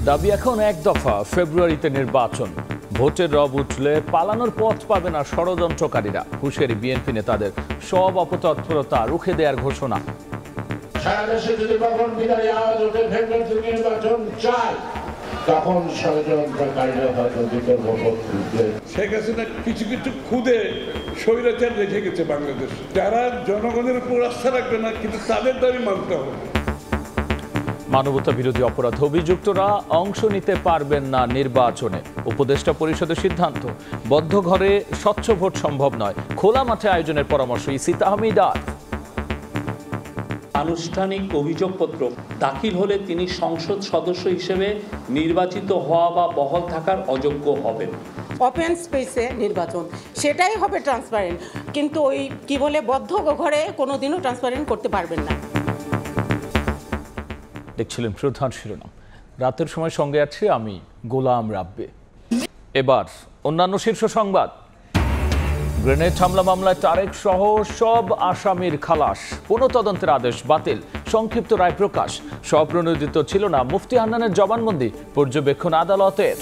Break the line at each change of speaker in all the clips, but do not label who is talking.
দাবি এখন এক দফা, ফেব্রুয়ারিতে নির্বাচন। ভোটের রব উঠলে পালানোর পথ পাবে না ষড়যন্ত্রকারীরা। হুঁশিয়ারি বিএনপি নেতাদের, সব অপতৎপরতা রুখে দেওয়ার ঘোষণা।
সারা দেশে যদি কখন বিদায় আওয়াজ ওঠে ফেব্রুয়ারিতে নির্বাচন চাই, তখন ষড়যন্ত্রকারীরা হয়তো বিতর্ক করবে।
শেখ হাসিনা কিছু কিছু খুদে স্বৈরাচার রেখে গেছে বাংলাদেশ, যারা জনগণের উপর আস্থা রাখবে না, কিন্তু তাদের দাবি মানতে হবে।
মানবতা বিরোধী অপরাধ অভিযুক্তরা অংশ নিতে পারবেন না নির্বাচনে। উপদেষ্টা পরিষদের সিদ্ধান্ত, বদ্ধ ঘরে স্বচ্ছ ভোট সম্ভব নয়, খোলা মাঠে আয়োজনের পরামর্শ ইসি তাহমিদার।
আনুষ্ঠানিক অভিযোগপত্র দাখিল হলে তিনি সংসদ সদস্য হিসেবে নির্বাচিত হওয়া বা বহাল থাকার অযোগ্য হবেন।
ওপেন স্পেসে নির্বাচন, সেটাই হবে ট্রান্সপারেন্ট, কিন্তু ওই কি বলে বদ্ধ ঘরে কোনোদিনও ট্রান্সপারেন্ট করতে পারবেন না।
দেখছিলেন প্রধান শিরোনাম। রাতের সময় সঙ্গে আছি আমি গোলাম রাব্বি। এবার অন্যান্য শীর্ষ সংবাদ। গ্রেনেড হামলা মামলায় তারেক সহ সব আসামির খালাস, পুনঃতদন্তের আদেশ বাতিল, সংক্ষিপ্ত রায় প্রকাশ। স্বপ্রণোদিত ছিল না মুফতি হান্নানের জবানবন্দি, পর্যবেক্ষণ আদালতের।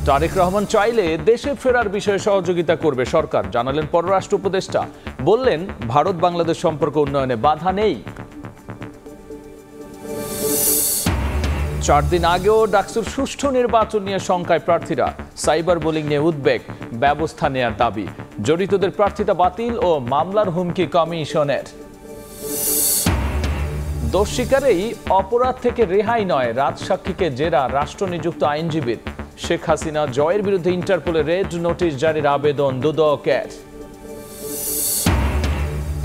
তারেক রহমান চাইলে দেশে ফেরার বিষয়ে সহযোগিতা করবে সরকার, জানালেন পররাষ্ট্র উপদেষ্টা। বললেন, ভারত বাংলাদেশ সম্পর্ক উন্নয়নে বাধা নেই। 4 দিন আগেও ডাকসুর সুষ্ঠু নির্বাচন নিয়ে শঙ্কায় প্রার্থীরা, সাইবার বুলিং নিয়ে উদ্বেগ, ব্যবস্থা নেয়ার দাবি। জড়িতদের প্রার্থিতা বাতিল ও মামলার হুমকি কমিশনের। দোষ স্বীকারেই অপরাধ থেকে রেহাই নয়, রাজসাক্ষীকে জেরা রাষ্ট্রনিযুক্ত আইনজীবীর। শেখ হাসিনা জয়ের বিরুদ্ধে ইন্টারপোলে রেড নোটিশ জারির আবেদন দুদকের।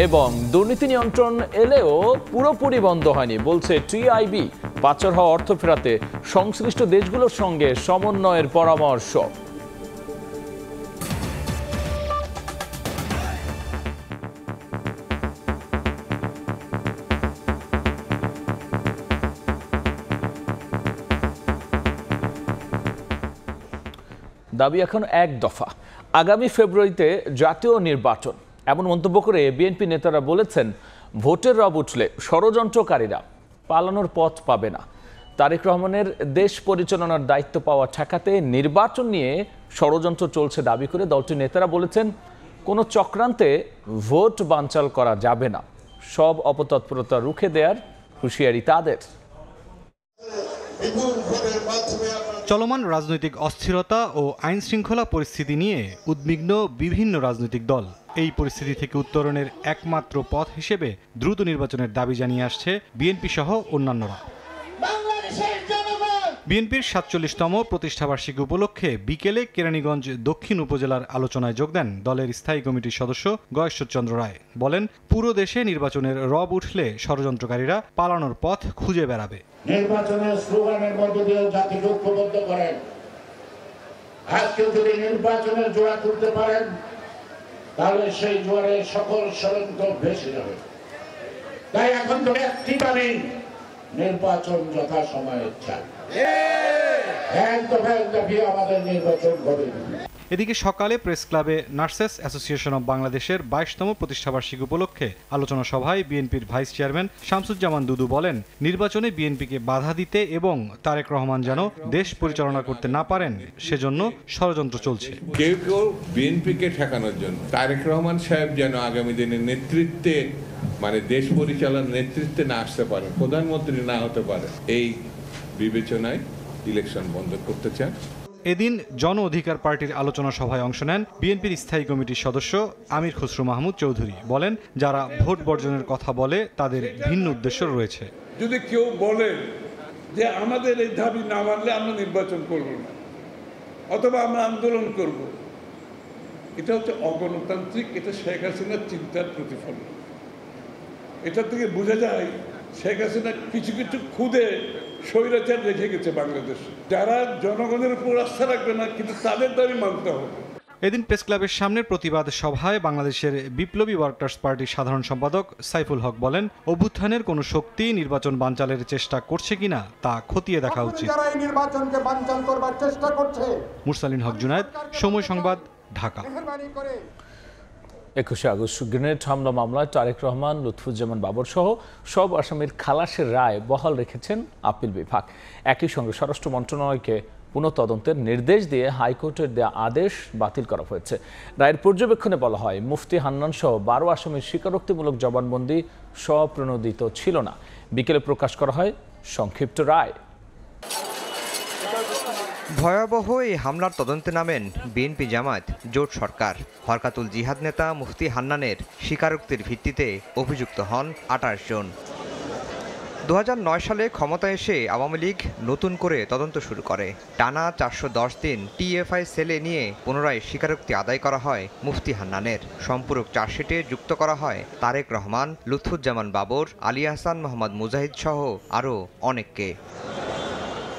এবং দুর্নীতি নিয়ন্ত্রণ এলেও পুরোপুরি বন্ধ হয়নি, বলছে টিআইবি। পাচার হওয়া অর্থ ফেরাতে সংশ্লিষ্ট দেশগুলোর সঙ্গে সমন্বয়ের পরামর্শ। দাবি এখন এক দফা, আগামী ফেব্রুয়ারিতে জাতীয় নির্বাচন। এমন মন্তব্য করে বিএনপি নেতারা বলেছেন, ভোটের রব উঠলে ষড়যন্ত্রকারীরা পালানোর পথ পাবে না। তারেক রহমানের দেশ পরিচালনার দায়িত্ব পাওয়া ঠেকাতে নির্বাচন নিয়ে ষড়যন্ত্র চলছে দাবি করে দলটির নেতারা বলেছেন, কোনো চক্রান্তে ভোট বানচাল করা যাবে না, সব অপতৎপরতা রুখে দেওয়ার হুঁশিয়ারি তাদের।
চলমান রাজনৈতিক অস্থিরতা ও আইন শৃঙ্খলা পরিস্থিতি নিয়ে উদ্বিগ্ন বিভিন্ন রাজনৈতিক দল। এই পরিস্থিতি থেকে উত্তরণের একমাত্র পথ হিসেবে দ্রুত নির্বাচনের দাবি জানিয়ে আসছে বিএনপি সহ অন্যান্যরা। বিএনপির ৪৭তম প্রতিষ্ঠাবার্ষিকী উপলক্ষে বিকেলে কেরানীগঞ্জ দক্ষিণ উপজেলার আলোচনায় যোগ দেন দলের স্থায়ী কমিটির সদস্য গয়েশ্বরচন্দ্র রায়। বলেন, পুরো দেশে নির্বাচনের রব উঠলে ষড়যন্ত্রকারীরা পালানোর পথ খুঁজে বেড়াবে।
নির্বাচনের স্লোগানের মধ্য দিয়ে জাতিকে ঐক্যবদ্ধ করেন। আজকে যদি নির্বাচনের জোড়া তুলতে পারেন, তাহলে সেই জোয়ারে সকল ষড়যন্ত্র ভেসে যাবে। তাই এখন তো একটি দাবি, নির্বাচন যথাসময়ে চাই। আমাদের নির্বাচন হবে।
এদিকে সকালে প্রেস ক্লাবে নার্সেস অ্যাসোসিয়েশন অব বাংলাদেশের 22তম প্রতিষ্ঠাবার্ষিকী উপলক্ষে আলোচনা সভায় বিএনপির ভাইস চেয়ারম্যান শামসুজ্জামান দুদু বলেন, নির্বাচনে বিএনপিকে বাধা দিতে এবং তারেক রহমান যেন দেশ পরিচালনা করতে না পারেন সেজন্য ষড়যন্ত্র চলছে।
কেউ কেউ বিএনপিকে ঠেকানোর জন্য তারেক রহমান সাহেব যেন আগামী দিনের নেতৃত্বে, মানে দেশ পরিচালনার নেতৃত্বে না আসতে পারে, প্রধানমন্ত্রী না হতে পারে, এই বিবেচনায় ইলেকশন বন্ধ করতে চান।
এদিন জন অধিকার পার্টির আলোচনা সভায় অংশ নেন বিএনপির স্থায়ী কমিটির সদস্য আমির খসরু মাহমুদ চৌধুরী। বলেন, যারা ভোট বর্জনের কথা বলে তাদের ভিন্ন উদ্দেশ্য রয়েছে।
যদি কেউ বলে যে আমাদের এই দাবি না মানলে আমরা নির্বাচন করব না, অথবা আমরা আন্দোলন করব, এটা হচ্ছে অগণতান্ত্রিক, এটা শেখ হাসিনার চিন্তার প্রতিফলন। এটা থেকে বোঝা যায় শেখ হাসিনা কিছু কিছু খুদে স্বৈরাচার রেখে গেছে বাংলাদেশ, যারা জনগণের উপর আস্থা রাখবে না, কিন্তু তাদের দাবি মানতে হবে।
এদিন প্রেস ক্লাবের সামনের প্রতিবাদ সভায় বাংলাদেশের বিপ্লবী ওয়ার্কার্স পার্টির সাধারণ সম্পাদক সাইফুল হক বলেন, অভ্যুত্থানের কোনো শক্তি নির্বাচন বানচালের চেষ্টা করছে কিনা তা খতিয়ে দেখা উচিত। মুরসালিন হক জুনায়েদ, সময় সংবাদ, ঢাকা।
21শে আগস্ট গ্রেনেড হামলা মামলায় তারেক রহমান, লুৎফুজ্জামান বাবর সহ সব আসামির খালাসের রায় বহাল রেখেছেন আপিল বিভাগ। একই সঙ্গে স্বরাষ্ট্র মন্ত্রণালয়কে পুনঃতদন্তের নির্দেশ দিয়ে হাইকোর্টের দেয়া আদেশ বাতিল করা হয়েছে। রায়ের পর্যবেক্ষণে বলা হয়, মুফতি হান্নান সহ 12 আসামির স্বীকারোক্তিমূলক জবানবন্দি স্বপ্রণোদিত ছিল না। বিকেলে প্রকাশ করা হয় সংক্ষিপ্ত রায়।
ভয়াবহ এই হামলার তদন্তে নামেন বিএনপি জামায়াত জোট সরকার। হরকাতুল জিহাদ নেতা মুফতি হান্নানের স্বীকারোক্তির ভিত্তিতে অভিযুক্ত হন 28 জন। 2009 সালে ক্ষমতায় এসে আওয়ামী লীগ নতুন করে তদন্ত শুরু করে। টানা 410 দিন টিএফআই সেলে নিয়ে পুনরায় স্বীকারোক্তি আদায় করা হয় মুফতি হান্নানের। সম্পূরক চার্জশিটে যুক্ত করা হয় তারেক রহমান, লুৎফুজ্জামান বাবর, আলী আহসান, মোহাম্মদ মুজাহিদ সহ আরও অনেককে।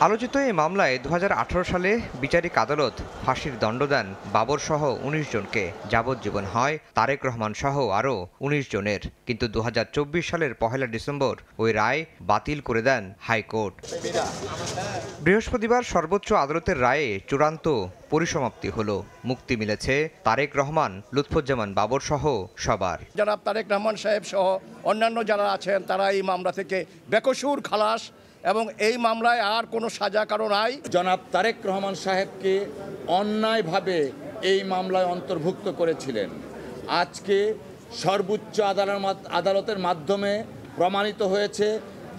আলোচিত এই মামলায় 2018 সালে বিচারিক আদালত ফাঁসির দণ্ড দেন বাবর সহ 19 জনকে। যাবজ্জীবন হয় তারেক রহমান সহ আরও 19 জনের। কিন্তু 2024 সালের 1 ডিসেম্বর ওই রায় বাতিল করে দেন হাইকোর্ট। বৃহস্পতিবার সর্বোচ্চ আদালতের রায়ে চূড়ান্ত পরিসমাপ্তি হলো। মুক্তি মিলেছে তারেক রহমান, লুৎফুজ্জামান বাবর সহ সবার।
জনাব তারেক রহমান সাহেব সহ অন্যান্য যারা আছেন তারা এই মামলা থেকে বেকসুর খালাস এবং এই মামলায় আর কোনো সাজা কারো নাই।
জনাব তারেক রহমান সাহেবকে অন্যায়ভাবে এই মামলায় অন্তর্ভুক্ত করেছিলেন। আজকে সর্বোচ্চ আদালতের মাধ্যমে প্রমাণিত হয়েছে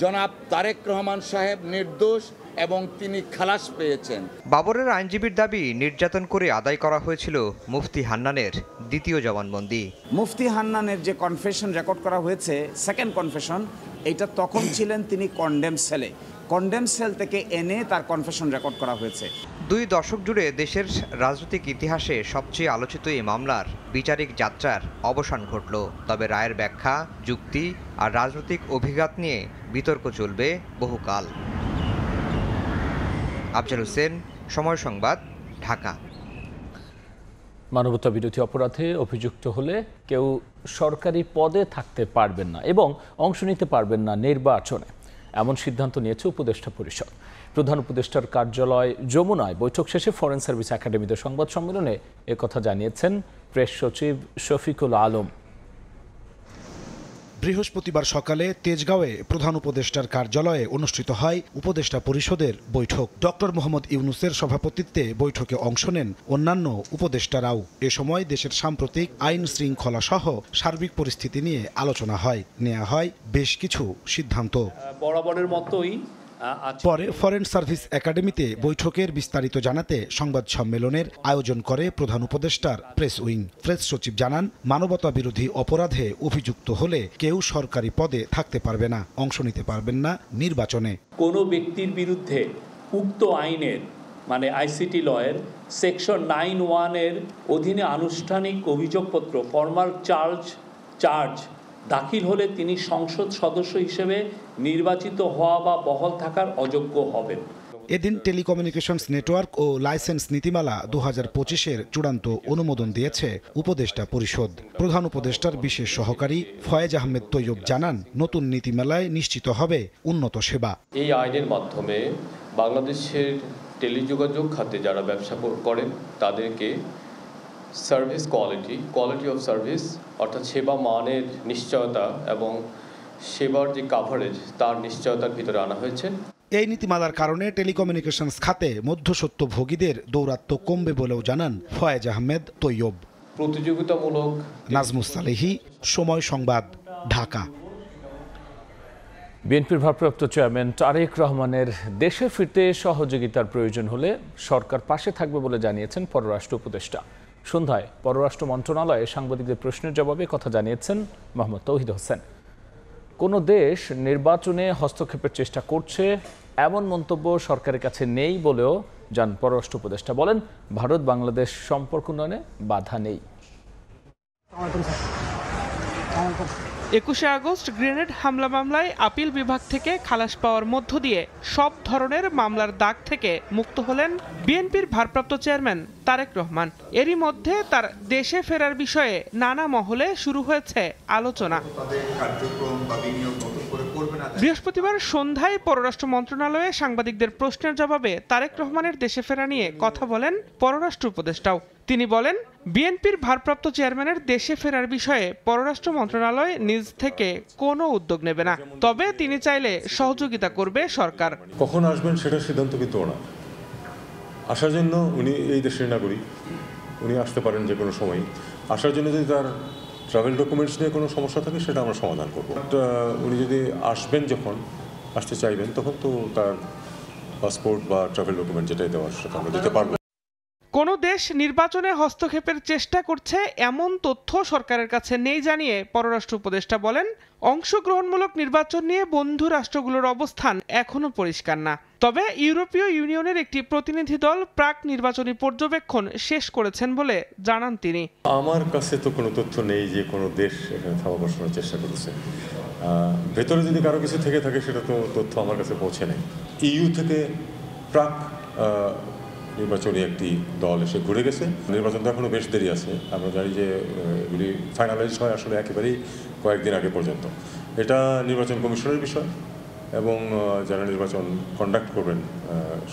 জনাব তারেক রহমান সাহেব নির্দোষ এবং তিনি খালাস পেয়েছেন।
বাবরের আইনজীবীর দাবি, নির্যাতন করে আদায় করা হয়েছিল মুফতি হান্নানের দ্বিতীয় জবানবন্দি।
মুফতি হান্নানের যে কনফেশন রেকর্ড করা হয়েছে, সেকেন্ড কনফেশন, এইটা তখন ছিলেন তিনি কন্ডেম সেলে। কন্ডেম সেল থেকে এনে তার কনফেশন রেকর্ড করা হয়েছে।
2 দশক জুড়ে দেশের রাজনৈতিক ইতিহাসে সবচেয়ে আলোচিত এই মামলার বিচারিক যাত্রার অবসান ঘটল। তবে রায়ের ব্যাখ্যা, যুক্তি আর রাজনৈতিক অভিঘাত নিয়ে বিতর্ক চলবে বহুকাল। আফজাল হোসেন, সময় সংবাদ, ঢাকা।
মানবতা বিরোধী অপরাধে অভিযুক্ত হলে কেউ সরকারি পদে থাকতে পারবেন না এবং অংশ নিতে পারবেন না নির্বাচনে, এমন সিদ্ধান্ত নিয়েছে উপদেষ্টা পরিষদ। প্রধান উপদেষ্টার কার্যালয় যমুনায় বৈঠক শেষে ফরেন সার্ভিস একাডেমিতে সংবাদ সম্মেলনে একথা জানিয়েছেন প্রেস সচিব শফিকুল আলম।
বৃহস্পতিবার সকালে তেজগাঁওয়ে প্রধান উপদেষ্টার কার্যালয়ে অনুষ্ঠিত হয় উপদেষ্টা পরিষদের বৈঠক। ডক্টর মোহাম্মদ ইউনূসের সভাপতিত্বে বৈঠকে অংশ নেন অন্যান্য উপদেষ্টারাও। এ সময় দেশের সাম্প্রতিক আইন শৃঙ্খলা সহ সার্বিক পরিস্থিতি নিয়ে আলোচনা হয়, নেওয়া হয় বেশ কিছু সিদ্ধান্ত।
বরাবরের মতোই
পরে ফরেন সার্ভিস একাডেমিতে বৈঠকের বিস্তারিত জানাতে সংবাদ সম্মেলনের আয়োজন করে প্রধান উপদেষ্টার প্রেস উইং। প্রেস সচিব জানান, মানবতা বিরোধী অপরাধে অভিযুক্ত হলে কেউ সরকারি পদে থাকতে পারবে না, অংশ নিতে পারবেন না নির্বাচনে।
কোনো ব্যক্তির বিরুদ্ধে উক্ত আইনের মানে আইসিটি লয়ের সেকশন 9(1) এর অধীনে আনুষ্ঠানিক অভিযোগপত্র ফর্মাল চার্জ দাখিল হলে তিনি সংসদ সদস্য হিসেবে নির্বাচিত হওয়া বা বহাল থাকার অযোগ্য হবেন।
এদিন টেলিকমিউনিকেশনস নেটওয়ার্ক ও লাইসেন্স নীতিমালা 2025-এর চূড়ান্ত অনুমোদন দিয়েছে উপদেষ্টা পরিষদ। প্রধান উপদেষ্টার বিশেষ সহকারী ফয়েজ আহমেদ তৈয়ব জানান, নতুন নীতিমালায় নিশ্চিত হবে উন্নত সেবা।
এই আইনের মাধ্যমে বাংলাদেশের টেলিযোগাযোগ খাতে যারা ব্যবসা করেন তাদেরকে সার্ভিস কোয়ালিটি অফ সার্ভিস অর্থাৎ সেবা মানের নিশ্চয়তা এবং সেবার যে কাভারেজ তার নিশ্চয়তার ভিতরে আনা হয়েছে।
এই নীতিমালার কারণে টেলিকমিউনিকেশনস খাতে মধ্যস্বত্বভোগীদের দৌরাত্ম্য কমবে বলেও জানান ফয়েজ আহমেদ তৈয়ব।
প্রতিযোগিতামূলক।
নাজমুস সালেহি, সময় সংবাদ, ঢাকা।
বিএনপির ভারপ্রাপ্ত চেয়ারম্যান তারেক রহমানের দেশে ফিরতে সহযোগিতার প্রয়োজন হলে সরকার পাশে থাকবে বলে জানিয়েছেন পররাষ্ট্র উপদেষ্টা। সন্ধ্যায় পররাষ্ট্র মন্ত্রণালয়ে সাংবাদিকদের প্রশ্নের জবাবে কথা জানিয়েছেন মোহাম্মদ তৌহিদ হোসেন। কোনো দেশ নির্বাচনে হস্তক্ষেপের চেষ্টা করছে এমন মন্তব্য সরকারের কাছে নেই বলেও জান পররাষ্ট্র উপদেষ্টা। বলেন, ভারত বাংলাদেশ সম্পর্ক উন্নয়নে বাধা নেই।
21শে আগস্ট গ্রেনেড হামলা মামলায় আপিল বিভাগ থেকে খালাস পাওয়ার মধ্য দিয়ে সব ধরনের মামলার দাগ থেকে মুক্ত হলেন বিএনপির ভারপ্রাপ্ত চেয়ারম্যান তারেক রহমান। এরই মধ্যে তার দেশে ফেরার বিষয়ে নানা মহলে শুরু হয়েছে আলোচনা। বৃহস্পতিবার সন্ধ্যায় পররাষ্ট্র মন্ত্রণালয়ে সাংবাদিকদের প্রশ্নের জবাবে তারেক রহমানের দেশে ফেরা নিয়ে কথা বলেন পররাষ্ট্র উপদেষ্টাও। তিনি বলেন, বিএনপির ভারপ্রাপ্ত চেয়ারম্যানের দেশে ফেরার বিষয়ে পররাষ্ট্র মন্ত্রণালয় নিজ থেকে কোনো উদ্যোগ নেবে না, তবে তিনি চাইলে সহযোগিতা করবে সরকার।
কখন আসবেন সেটা সিদ্ধান্ত কিন্তু ওনার। আসার জন্য উনি এই দেশের নাগরিক, উনি আসতে পারেন যে কোনো সময়। আসার জন্য যদি তার ট্রাভেল ডকুমেন্টস নিয়ে কোনো সমস্যা থাকে সেটা আমরা সমাধান করব। উনি যদি আসবেন, যখন আসতে চাইবেন, তখন তো তার পাসপোর্ট বা ট্রাভেল ডকুমেন্ট যেটাই দেওয়ার সেটা আমরা দিতে পারবো।
কোনো দেশ নির্বাচনে হস্তক্ষেপের চেষ্টা করছে এমন তথ্য সরকারের কাছে নেই জানিয়ে পররাষ্ট্র উপদেষ্টা বলেন, অংশগ্রহণমূলক নির্বাচন নিয়ে বন্ধু রাষ্ট্রগুলোর অবস্থান এখনো পরিষ্কার না। তবে ইউরোপীয় ইউনিয়নের একটি প্রতিনিধি দল প্রাক নির্বাচনী পর্যবেক্ষণ শেষ করেছেন বলে জানান তিনি।
আমার কাছে তো কোনো তথ্য নেই যে কোনো দেশ এখানে থাবা বসানোর চেষ্টা করেছে। ভেতরে যদি কারো কিছু থেকে থাকে সেটা তো তথ্য আমার কাছে পৌঁছে নেই। ইইউ থেকে প্রাক নির্বাচনী একটি দল এসে ঘুরে গেছে। নির্বাচন তো এখনো বেশ দেরি আছে। আমরা জানি যে এগুলি ফাইনালাইজ হয় আসলে একেবারেই কয়েকদিন আগে পর্যন্ত। এটা নির্বাচন কমিশনের বিষয় এবং যারা নির্বাচন কন্ডাক্ট করবেন,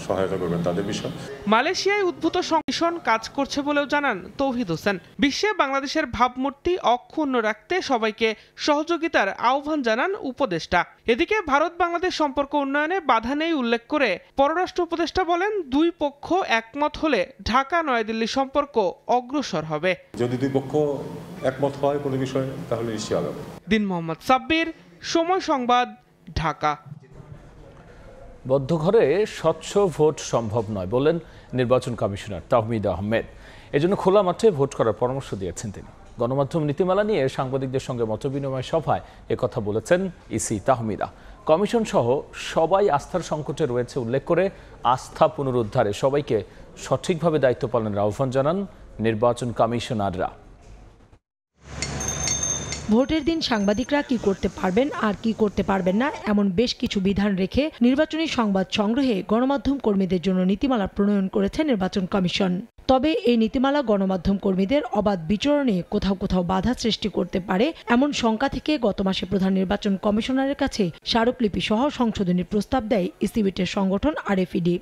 সহায়তা করবেন তাদের বিষয়।
মালয়েশিয়ায় উদ্ভূত কমিশন কাজ করছে বলেও জানান তৌহিদ হোসেন। বিশ্বে বাংলাদেশের ভাবমূর্তি অক্ষুণ্ণ রাখতে সবাইকে সহযোগিতার আহ্বান জানান উপদেষ্টা। এদিকে ভারত বাংলাদেশ সম্পর্ক উন্নয়নে বাধা নেই উল্লেখ করে পররাষ্ট্র উপদেষ্টা বলেন, দুই পক্ষ একমত হলে ঢাকা নয়াদিল্লি সম্পর্ক অগ্রসর হবে।
যদি দুই পক্ষ একমত হয় কোনো বিষয়ে তাহলে নিশ্চয়ই আগাবে।
দিন মোহাম্মদ সাব্বির, সময় সংবাদ, ঢাকা।
বদ্ধ ঘরে স্বচ্ছ ভোট সম্ভব নয় বলেন নির্বাচন কমিশনার তাহমিদ আহমেদ। এজন্য খোলা মাঠে ভোট করার পরামর্শ দিয়েছেন তিনি। গণমাধ্যম নীতিমালা নিয়ে সাংবাদিকদের সঙ্গে মতবিনিময় সভায় একথা বলেছেন ইসি তাহমিদা। কমিশন সহ সবাই আস্থার সংকটে রয়েছে উল্লেখ করে আস্থা পুনরুদ্ধারে সবাইকে সঠিকভাবে দায়িত্ব পালনের আহ্বান জানান নির্বাচন কমিশনাররা।
ভোটের দিন সাংবাদিকরা কি করতে পারবেন আর কি করতে পারবেন না এমন বেশ কিছু বিধান রেখে নির্বাচনী সংবাদ সংগ্রহে গণমাধ্যম কর্মীদের জন্য নীতিমালা প্রণয়ন করেছে নির্বাচন কমিশন। তবে এই নীতিমালা গণমাধ্যম কর্মীদের অবাধ বিচরণে কোথাও কোথাও বাধা সৃষ্টি করতে পারে এমন শঙ্কা থেকে গত মাসে প্রধান নির্বাচন কমিশনারের কাছে স্মারকলিপি সহ সংশোধনীর প্রস্তাব দেয় ইসিবিটের সংগঠন আরএফইডি।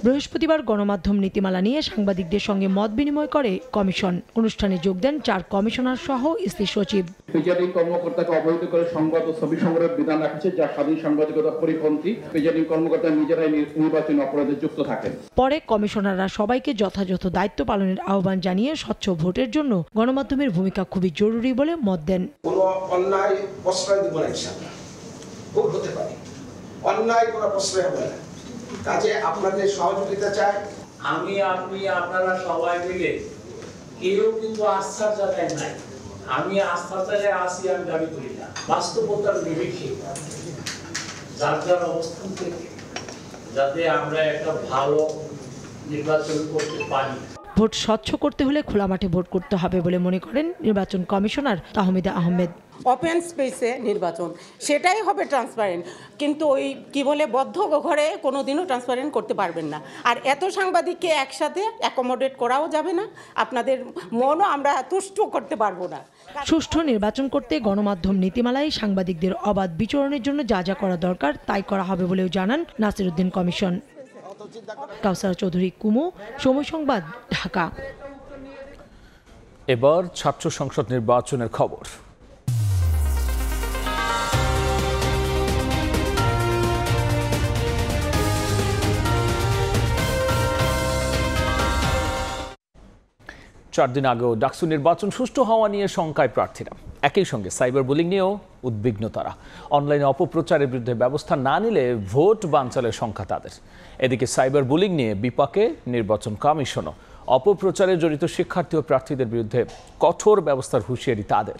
বৃহস্পতিবার গণমাধ্যম নীতিমালা নিয়ে সাংবাদিকদের সঙ্গে মত বিনিময় করে কমিশন। অনুষ্ঠানে যোগ দেন 4 কমিশনার সহ ইসি সচিব।
প্রিজাইডিং কর্মকর্তাকে অবহিত করে সংবাদ ও ছবি সংগ্রহের বিধান রাখছে, যা স্বাধীন সাংবাদিকতার পরিপন্থী। প্রিজাইডিং কর্মকর্তা নিজেরাই নির্বাচনী অপরাধে যুক্ত থাকেন।
পরে কমিশনাররা সবাইকে যথাযথ দায়িত্ব পালনের আহ্বান জানিয়ে স্বচ্ছ ভোটের জন্য গণমাধ্যমের ভূমিকা খুবই জরুরি বলে মত দেন।
কোনো অন্যায় প্রশ্রয় দিব না, ইনশাআল্লাহ ভুল হতে পারে, অন্যায় কোনো প্রশ্রয় হবে না। কাজে আপনাদের সহযোগিতা চাই।
আমি আপনি আপনারা সবাই মিলে কেউ কিন্তু আস্থার জায়গায় নাই। আমি আস্থার জায়গায় আসি, আমি দাবি করি না। বাস্তবতার নিরিখে যার যার অবস্থান থেকে যাতে আমরা একটা ভালো নির্বাচন করতে পারি।
ভোট স্বচ্ছ করতে হলে খোলা মাঠে ভোট করতে হবে বলে মনে করেন নির্বাচন কমিশনার তাহমিদা আহমেদ।
ওপেন স্পেসে নির্বাচন, সেটাই হবে ট্রান্সপারেন্ট। কিন্তু ওই কি বলে বদ্ধ ঘরে কোনোদিনও ট্রান্সপারেন্ট করতে পারবেন না। আর এত সাংবাদিককে একসাথে অ্যাকোমোডেট করাও যাবে না, আপনাদের মনও আমরা তুষ্ট করতে পারবো না।
সুষ্ঠু নির্বাচন করতে গণমাধ্যম নীতিমালায় সাংবাদিকদের অবাধ বিচরণের জন্য যা যা করা দরকার তাই করা হবে বলেও জানান নাসিরউদ্দিন কমিশন। কাউসার চৌধুরী কুমু, সময় সংবাদ, ঢাকা।
এবার ছাত্র সংসদ নির্বাচনের খবর। চার দিন আগেও ডাকসু নির্বাচন সুষ্ঠু হওয়া নিয়ে শঙ্কায় প্রার্থীরা। একই সঙ্গে সাইবার বুলিং নিয়েও উদ্বিগ্ন তারা। অনলাইনে অপপ্রচারের বিরুদ্ধে ব্যবস্থা না নিলে ভোট বানচালের শঙ্কা তাদের। এদিকে সাইবার বুলিং নিয়ে বিপাকে নির্বাচন কমিশনও। অপপ্রচারে জড়িত শিক্ষার্থী ও প্রার্থীদের বিরুদ্ধে কঠোর ব্যবস্থার হুঁশিয়ারি তাদের।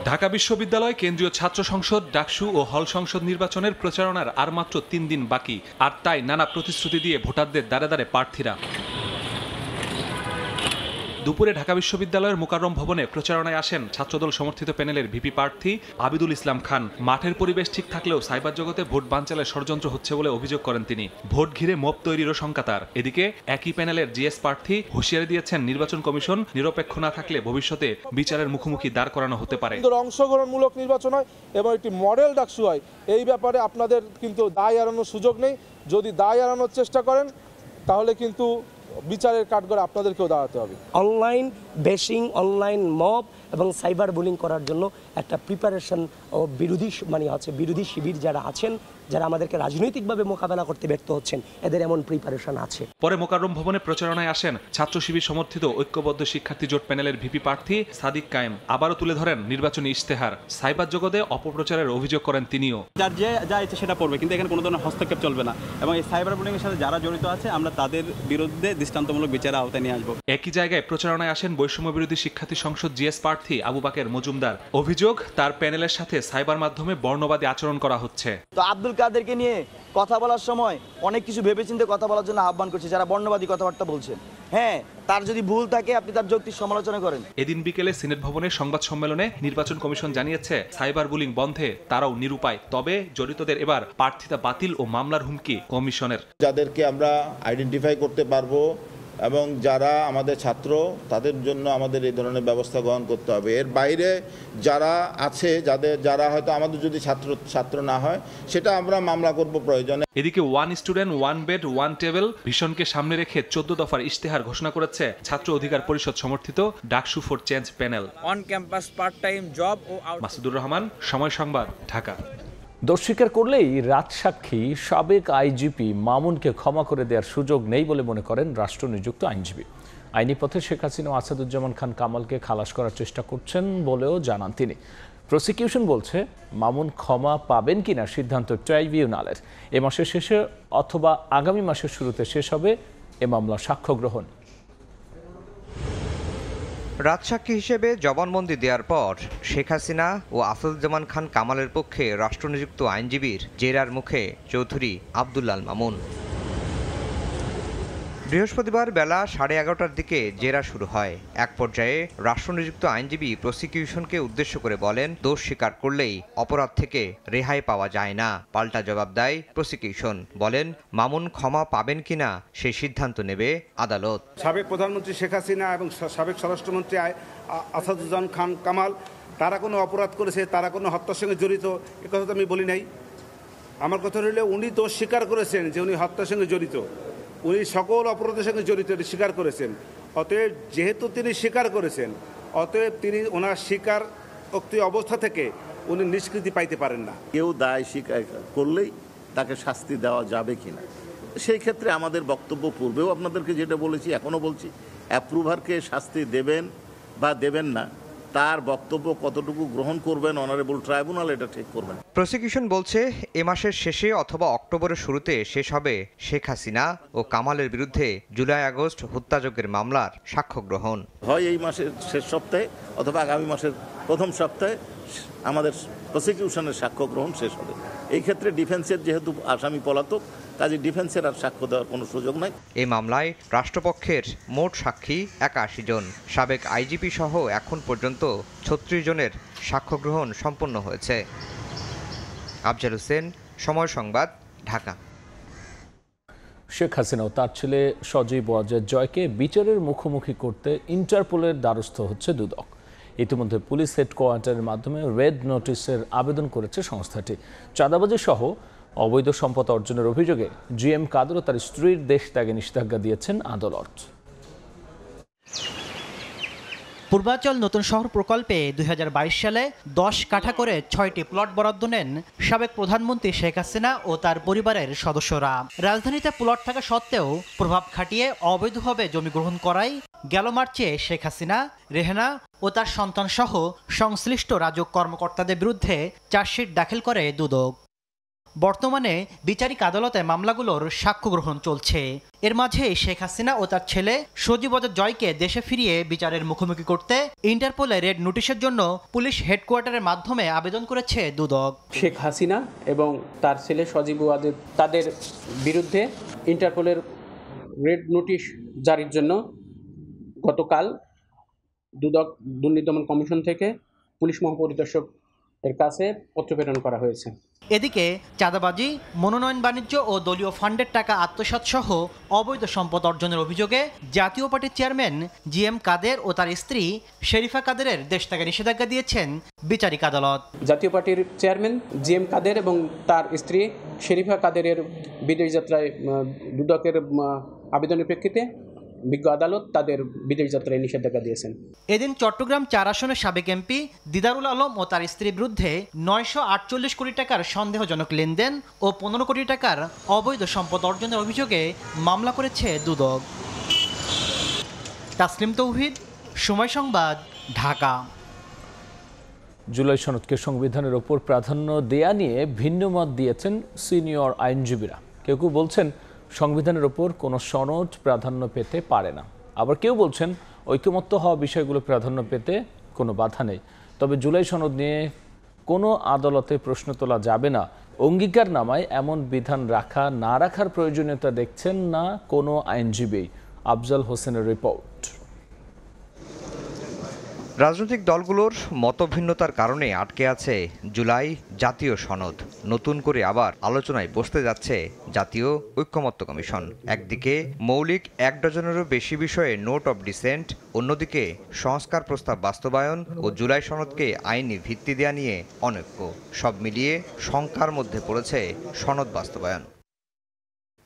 ঢাকা বিশ্ববিদ্যালয় কেন্দ্রীয় ছাত্র সংসদ, ডাকসু ও হল সংসদ নির্বাচনের প্রচারণার আর মাত্র 3 দিন বাকি। আর তাই নানা প্রতিশ্রুতি দিয়ে ভোটারদের দ্বারে দ্বারে প্রার্থীরা। দুপুরে ঢাকা বিশ্ববিদ্যালয়ের মোকাররম ভবনে প্রচারণায় আসেন ছাত্রদল সমর্থিত প্যানেলের ভিপি প্রার্থী আবিদুল ইসলাম খান। মাঠের পরিবেশ ঠিক থাকলেও সাইবার জগতে ভোট বানচালের ষড়যন্ত্র হচ্ছে বলে অভিযোগ করেন তিনি। ভোট ঘিরে মব তৈরিরও শঙ্কা তার। এদিকে একই প্যানেলের জিএস প্রার্থী হুঁশিয়ারি দিয়েছেন নির্বাচন কমিশন নিরপেক্ষ না থাকলে ভবিষ্যতে বিচারের মুখোমুখি দাঁড় করানো হতে পারে।
অংশগ্রহণমূলক নির্বাচন হয় এবং একটি মডেল ডাকসু হয়, এই ব্যাপারে আপনাদের কিন্তু দায় এড়ানোর সুযোগ নেই। যদি দায় এড়ানোর চেষ্টা করেন তাহলে কিন্তু বিচারের কাঠগড়ে আপনাদেরকেও দাঁড়াতে হবে।
অনলাইন বেশিং, অনলাইন মব এবং সাইবার বুলিং করার জন্য একটা প্রিপারেশন ও বিরোধী শিবির যারা আছেন, যারা আমাদেরকে রাজনৈতিকভাবে মোকাবেলা করতে ব্যর্থ হচ্ছেন, এদের এমন প্রিপারেশন আছে।
পরে মোকাররম ভবনে প্রচারণায় আসেন ছাত্র শিবির সমর্থিত ঐক্যবদ্ধ শিক্ষার্থী জোট প্যানেলের ভিপি প্রার্থী সাদিক কায়েম। আবারও তুলে ধরেন নির্বাচনী ইশতেহার। সাইবার জগতে অপপ্রচারের অভিযোগ করেন তিনিও।
যার যে যা ইচ্ছে সেটা পড়বে, কিন্তু এখানে কোনো ধরনের হস্তক্ষেপ চলবে না এবং এই সাইবার বুলিং এর সাথে যারা জড়িত আছে আমরা তাদের বিরুদ্ধে দৃষ্টান্তমূলক বিচারের আওতায় নিয়ে আসবো।
একই জায়গায় প্রচারণায় আসেন বৈষম্য বিরোধী শিক্ষার্থী সংসদ জিএস প্রার্থী আবু বাকের মজুমদার। অভিযোগ তার প্যানেলের সাথে সাইবার মাধ্যমে বর্ণবাদী আচরণ করা হচ্ছে।
তো আব্দুল কাদেরকে নিয়ে কথা বলার সময় অনেক কিছু ভেবেচিন্তে কথা বলার জন্য আহ্বান করছে যারা বর্ণবাদী কথাবার্তা বলছেন। হ্যাঁ, তার যদি ভুল থাকে আপনি তার যৌক্তিক সমালোচনা করেন।
এদিন বিকেলে সিনেট ভবনের সংবাদ সম্মেলনে নির্বাচন কমিশন জানিয়েছে সাইবার বুলিং বন্ধে তারাও নিরুপায়। তবে জড়িতদের এবার প্রার্থিতা বাতিল ও মামলার হুমকি কমিশনের।
যাদেরকে আমরা আইডেন্টিফাই করতে পারবো এবং যারা আমাদের ছাত্র, তাদের জন্য আমাদের এই ধরনের ব্যবস্থা গ্রহণ করতে হবে। এর বাইরে যারা আছে, যারা হয়তো আমাদের যদি ছাত্র না হয়, সেটা আমরা মামলা করব প্রয়োজনে।
এদিকে one student one bed one table ভিশনকে সামনে রেখে 14 দফার ইশতেহার ঘোষণা করেছে ছাত্র অধিকার পরিষদ সমর্থিত DUCSU for change panel.
On campus part time job ও
মাসুদুর রহমান, সময় সংবাদ, ঢাকা।
দোষ স্বীকার করলেই রাজসাক্ষী সাবেক আইজিপি মামুনকে ক্ষমা করে দেওয়ার সুযোগ নেই বলে মনে করেন রাষ্ট্রনিযুক্ত আইনজীবী। আইনি পথে শেখ হাসিনা ও আসাদুজ্জামান খান কামালকে খালাস করার চেষ্টা করছেন বলেও জানান তিনি। প্রসিকিউশন বলছে মামুন ক্ষমা পাবেন কিনা সিদ্ধান্ত ট্রাইব্যুনালের। এ মাসের শেষে অথবা আগামী মাসের শুরুতে শেষ হবে এ মামলার সাক্ষ্য গ্রহণ।
রাজসাক্ষী হিসেবে জবানবন্দি দেওয়ার পর শেখ হাসিনা ও আসাদুজ্জামান খান কামালের পক্ষে রাষ্ট্রনিযুক্ত আইনজীবীর জেরার মুখে চৌধুরী আব্দুল্লাল মামুন। বৃহস্পতিবার বেলা 11:30টার দিকে জেরা শুরু হয়। এক পর্যায়ে রাষ্ট্রনিযুক্ত আইনজীবী প্রসিকিউশনকে উদ্দেশ্য করে বলেন, দোষ স্বীকার করলেই অপরাধ থেকে রেহাই পাওয়া যায় না। পাল্টা জবাব দেয় প্রসিকিউশন, বলেন মামুন ক্ষমা পাবেন কিনা সেই সিদ্ধান্ত নেবে আদালত।
সাবেক প্রধানমন্ত্রী শেখ হাসিনা এবং সাবেক স্বরাষ্ট্রমন্ত্রী আসাদুজ্জামান খান কামাল তারা কোনো অপরাধ করেছে, তারা কোনো হত্যার সঙ্গে জড়িত, এ কথা তো আমি বলি নাই। আমার কথা হলো উনি দোষ স্বীকার করেছেন যে উনি হত্যার সঙ্গে জড়িত, উনি সকল অপরাধের সঙ্গে জড়িত স্বীকার করেছেন। অতএব যেহেতু তিনি স্বীকার করেছেন, অতএব তিনি ওনার স্বীকারোক্তি অবস্থা থেকে উনি নিষ্কৃতি পাইতে পারেন না।
কেউ দায় স্বীকার করলেই তাকে শাস্তি দেওয়া যাবে কিনা, সেই ক্ষেত্রে আমাদের বক্তব্য পূর্বেও আপনাদেরকে যেটা বলেছি, এখনও বলছি, অ্যাপ্রুভারকে শাস্তি দেবেন বা দেবেন না তার বক্তব্য কতটুকু গ্রহণ করবেন অনারেবল ট্রাইব্যুনাল এটা ঠিক করবেন।
প্রসিকিউশন বলছে এ মাসের শেষে অথবা অক্টোবরের শুরুতে শেষ হবে শেখ হাসিনা ও কামালের বিরুদ্ধে জুলাই আগস্ট হত্যাযজ্ঞের মামলার সাক্ষ্য গ্রহণ।
হয় এই মাসের শেষ সপ্তাহে অথবা আগামী মাসের প্রথম সপ্তাহে আমাদের প্রসিকিউশনের সাক্ষ্য গ্রহণ শেষ হবে। এই ক্ষেত্রে ডিফেন্সের যেহেতু আসামি পলাতক, কাজে ডিফেন্সের আর সাক্ষ্য দেওয়ার কোনো সুযোগ নাই।
এই মামলায় রাষ্ট্রপক্ষের মোট সাক্ষী 81 জন। সাবেক আইজিপি সহ এখন পর্যন্ত 36 জনের সাক্ষ্য গ্রহণ সম্পন্ন হয়েছে। আফজাল হোসেন, সময় সংবাদ, ঢাকা।
শেখ হাসিনা ও তার ছেলে সজীব ওয়াজেদ জয়কে বিচারের মুখোমুখি করতে ইন্টারপোলের দ্বারস্থ হচ্ছে দুদক। ইতিমধ্যে পুলিশ হেডকোয়ার্টারের মাধ্যমে রেড নোটিশের আবেদন করেছে সংস্থাটি। চাঁদাবাজি সহ অবৈধ সম্পদ অর্জনের অভিযোগে জিএম কাদের ও তার স্ত্রীর দেশ ত্যাগে নিষেধাজ্ঞা দিয়েছেন আদালত।
পূর্বাঞ্চল নতুন শহর প্রকল্পে 2022 সালে 10 কাঠা করে 6টি প্লট বরাদ্দ নেন সাবেক প্রধানমন্ত্রী শেখ হাসিনা ও তার পরিবারের সদস্যরা। রাজধানীতে প্লট থাকা সত্ত্বেও প্রভাব খাটিয়ে অবৈধভাবে জমি গ্রহণ করায় গেল মার্চে শেখ হাসিনা, রেহেনা ও তার সন্তান সহ সংশ্লিষ্ট রাজক কর্মকর্তাদের বিরুদ্ধে চার্জশিট দাখিল করে দুদক। বর্তমানে বিচারিক আদালতে মামলাগুলোর সাক্ষ্য গ্রহণ চলছে। এর মাঝে শেখ হাসিনা ও তার ছেলে সজীব ওয়াজেদ জয়কে দেশে ফিরিয়ে বিচারের মুখোমুখি করতে ইন্টারপোলে রেড নোটিশের জন্য পুলিশ হেডকোয়ার্টারের মাধ্যমে আবেদন করেছে দুদক।
শেখ হাসিনা এবং তার ছেলে সজীব ওয়াজেদ তাদের বিরুদ্ধে ইন্টারপোলের রেড নোটিশ জারির জন্য গতকাল দুদক দুর্নীতি দমন কমিশন থেকে পুলিশ মহাপরিদর্শক এর কাছে পত্র প্রেরণ করা হয়েছে।
এদিকে চাঁদাবাজি, মনোনয়ন বাণিজ্য ও দলীয় ফান্ডের টাকা আত্মসাৎ সহ অবৈধ সম্পদ অর্জনের অভিযোগে জাতীয় পার্টির চেয়ারম্যান জিএম কাদের ও তার স্ত্রী শেরিফা কাদেরের দেশ থেকে নিষেধাজ্ঞা দিয়েছেন বিচারিক আদালত।
জাতীয় পার্টির চেয়ারম্যান জিএম কাদের এবং তার স্ত্রী শেরিফা কাদেরের বিদেশ যাত্রায় দুদকের আবেদনের প্রেক্ষিতে বিজ্ঞ আদালত তাদের বিদেশ যাত্রায় নিষেধাজ্ঞা দিয়েছেন।
এদিন চট্টগ্রাম 4 আসনের সাবেক এমপি দিদারুল আলম ও তার স্ত্রীর বিরুদ্ধে 948 কোটি টাকার সন্দেহজনক লেনদেন ও 15 কোটি টাকার অবৈধ সম্পদ অর্জনের অভিযোগে মামলা করেছে দুদক। তাসলিম তৌহিদ, সময় সংবাদ, ঢাকা।
জুলাই সনদকে সংবিধানের ওপর প্রাধান্য দেয়া নিয়ে ভিন্ন মত দিয়েছেন সিনিয়র আইনজীবীরা। কেউ কেউ বলছেন সংবিধানের ওপর কোনো সনদ প্রাধান্য পেতে পারে না, আবার কেউ বলছেন ঐকমত্য হওয়া বিষয়গুলো প্রাধান্য পেতে কোনো বাধা নেই। তবে জুলাই সনদ নিয়ে কোনো আদালতে প্রশ্ন তোলা যাবে না, অঙ্গীকারনামায় এমন বিধান রাখা না রাখার প্রয়োজনীয়তা দেখছেন না কোনো আইনজীবী। আফজাল হোসেনের রিপোর্ট।
রাজনৈতিক দলগুলোর মতভিন্নতার কারণে আটকে আছে জুলাই জাতীয় সনদ। নতুন করে আবার আলোচনায় বসতে যাচ্ছে জাতীয় ঐকমত্য কমিশন। একদিকে মৌলিক 1 ডজনেরও বেশি বিষয়ে নোট অব ডিসেন্ট, অন্যদিকে সংস্কার প্রস্তাব বাস্তবায়ন ও জুলাই সনদকে আইনি ভিত্তি দেয়া নিয়ে অনৈক্য। সব মিলিয়ে শঙ্কার মধ্যে পড়েছে সনদ বাস্তবায়ন।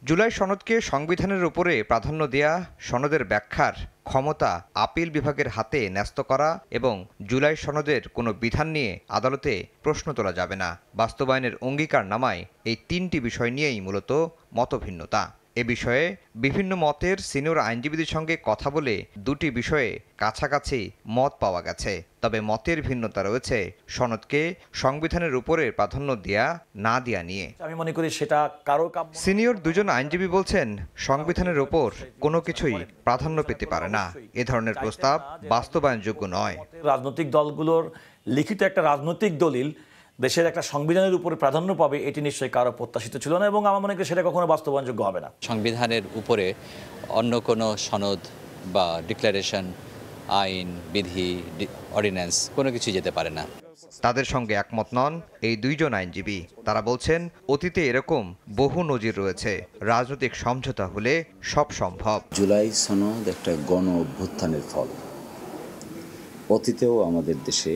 জুলাই সনদকে সংবিধানের উপরে প্রাধান্য দেয়া, সনদের ব্যাখ্যার ক্ষমতা আপিল বিভাগের হাতে ন্যস্ত করা এবং জুলাই সনদের কোনো বিধান নিয়ে আদালতে প্রশ্ন তোলা যাবে না, বাস্তবায়নের অঙ্গীকারনামায় এই 3টি বিষয় নিয়েই মূলত মতভিন্নতা। এ বিষয়ে বিভিন্ন মতের সিনিয়র আইনজীবীদের সঙ্গে কথা বলে 2টি বিষয়ে কাছাকাছি মত পাওয়া গেছে। তবে মতের ভিন্নতা রয়েছে সনদকে সংবিধানের উপরে প্রাধান্য দেয়া না দেয়া নিয়ে।
আমি মনে করি সেটা কারো
সিনিয়র 2জন আইনজীবী বলছেন সংবিধানের উপর কোনো কিছুই প্রাধান্য পেতে পারে না, এ ধরনের প্রস্তাব বাস্তবায়নযোগ্য নয়।
রাজনৈতিক দলগুলোর লিখিত একটা রাজনৈতিক দলিল দেশের একটা সংবিধানের উপরে প্রাধান্য পাবে, এটি নিশ্চয়ই কারো প্রত্যাশিত ছিল না এবং আমার মনে করি সেটা কখনো বাস্তবায়নযোগ্য হবে না।
সংবিধানের উপরে অন্য কোনো সনদ বা ডিক্লারেশন, আইন, বিধি, অর্ডিন্যান্স কোনো কিছু যেতে পারে না।
তাদের সঙ্গে একমত নন এই 2জন আইনজীবী। তারা বলছেন অতীতে এরকম বহু নজির রয়েছে, রাজনৈতিক সমঝোতা হলে সব সম্ভব।
জুলাই সনদ একটা গণ অভ্যুত্থানের ফল। অতীতেও আমাদের দেশে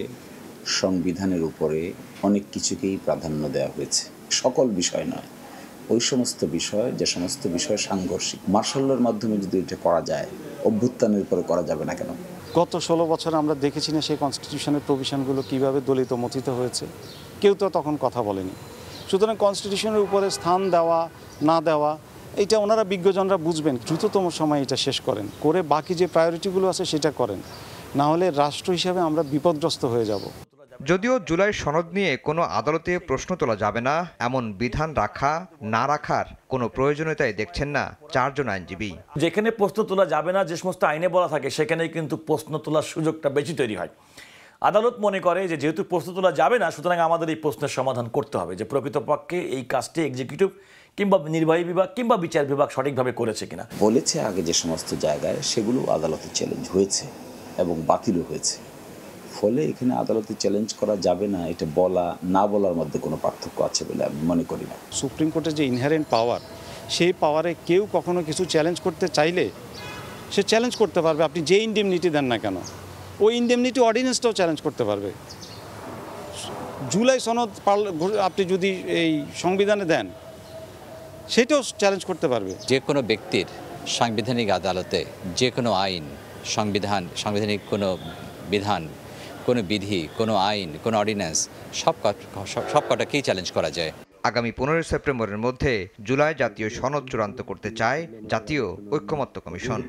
সংবিধানের উপরে অনেক কিছুকেই প্রাধান্য দেওয়া হয়েছে, সকল বিষয় নয়, ওই সমস্ত বিষয় যে সমস্ত বিষয় সাংঘর্ষিক। মার্শাল লর মাধ্যমে যদি এটা করা যায়, অভ্যুত্থানের উপরে করা যাবে না কেন?
গত 16 বছর আমরা দেখেছি না সেই কনস্টিটিউশনের প্রভিশনগুলো কিভাবে দলিত মথিত হয়েছে, কেউ তো তখন কথা বলেনি। সুতরাং কনস্টিটিউশনের উপরে স্থান দেওয়া না দেওয়া এটা ওনারা বিজ্ঞজনরা বুঝবেন। দ্রুততম সময় এটা শেষ করেন, করে বাকি যে প্রায়োরিটিগুলো আছে সেটা করেন, না হলে রাষ্ট্র হিসাবে আমরা বিপদগ্রস্ত হয়ে যাব।
যদিও জুলাই সনদ নিয়ে কোনো আদালতে প্রশ্ন তোলা যাবে না এমন বিধান রাখা না রাখার কোনো প্রয়োজনীয়তাই দেখছেন না 4জন আইনজীবী।
যেখানে প্রশ্ন তোলা যাবে না, যে সমস্ত আইনে বলা থাকে সেখানেই কিন্তু প্রশ্ন তোলার সুযোগটা বেশি তৈরি হয়। আদালত মনে করে যে যেহেতু প্রশ্ন তোলা যাবে না, সুতরাং আমাদের এই প্রশ্নের সমাধান করতে হবে যে প্রকৃতপক্ষে এই কাজটি এক্সিকিউটিভ কিংবা নির্বাহী বিভাগ কিংবা বিচার বিভাগ সঠিকভাবে করেছে কিনা।
বলেছে আগে যে সমস্ত জায়গায়, সেগুলো আদালতে চ্যালেঞ্জ হয়েছে এবং বাতিলও হয়েছে। ফলে এখানে আদালতে চ্যালেঞ্জ করা যাবে না, এটা বলা না বলার মধ্যে কোনো পার্থক্য আছে বলে আমি মনে করি না।
সুপ্রিম কোর্টের যে ইনহেরেন্ট পাওয়ার, সেই পাওয়ারে কেউ কখনো কিছু চ্যালেঞ্জ করতে চাইলে সে চ্যালেঞ্জ করতে পারবে। আপনি যে ইনডেমনিটি দেন না কেন, ওই ইনডেমনিটি অর্ডিন্যান্সটাও চ্যালেঞ্জ করতে পারবে। জুলাই সনদ আপনি যদি এই সংবিধানে দেন, সেটাও চ্যালেঞ্জ করতে পারবে।
যে কোনো ব্যক্তির সাংবিধানিক আদালতে যে কোনো আইন, সাংবিধানিক কোনো বিধান, কোনো বিধি, কোনো আইন, কোনো অর্ডিন্যান্স সব কটাকেই চ্যালেঞ্জ করা যায়।
আগামী 15 সেপ্টেম্বরের মধ্যে জুলাই জাতীয় সনদ চূড়ান্ত করতে চায় জাতীয় ঐকমত্য কমিশন।